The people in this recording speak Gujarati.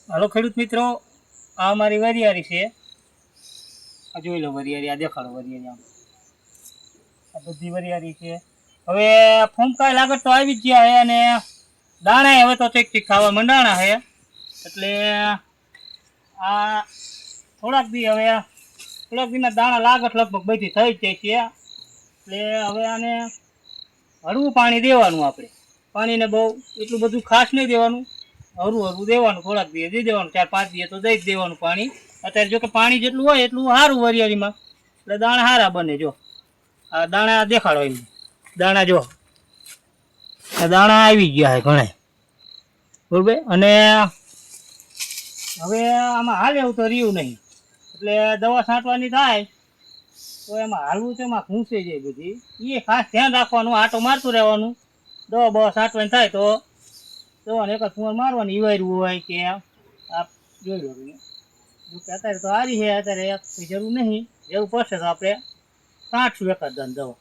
હાલો ખેડૂત મિત્રો, આ અમારી વરિયાળી છે. આ જોઈ લો વરિયાળી, આ દેખાડો વરિયાળી. આ બધી વરિયાળી છે. હવે ફૂમકાય લાગત તો આવી જ ગયા છે અને દાણા હવે તો ઠીક ખાવા મંડાણા છે. એટલે આ થોડાક દીના દાણા લાગત લગભગ બધી થઈ જ જાય છે. એટલે હવે આને હળવું પાણી દેવાનું. આપણે પાણીને બહુ એટલું બધું ખાસ નહીં દેવાનું, હળવું દેવાનું. થોડાક દિવસ દઈ દેવાનું, 4-5 દિવસ તો દઈ જ દેવાનું પાણી. અત્યારે જો કે પાણી જેટલું હોય એટલું સારું વરિયાળીમાં, એટલે દાણા સારા બને. જો આ દાણા દેખાડો, એમ દાણા જો આ દાણા આવી ગયા છે ઘણા, બરોબર. અને હવે આમાં હાલે એવું તો રહ્યું નહીં, એટલે દવા છાંટવાની થાય તો એમાં હાલવું તો એમાં ઘૂંસે જાય બધી. એ ખાસ ધ્યાન રાખવાનું, આટો મારતું રહેવાનું. દવા બવા છાંટવાની થાય તો દવાને એક જ ફૂંવાર મારવાની, ઈવાયરું હોય કે આપ જોઈ લો. જોકે અત્યારે તો સારી છે, અત્યારે કંઈ જરૂર નહીં. જરૂર પડશે તો આપણે છાંટશું એકાદ દવા.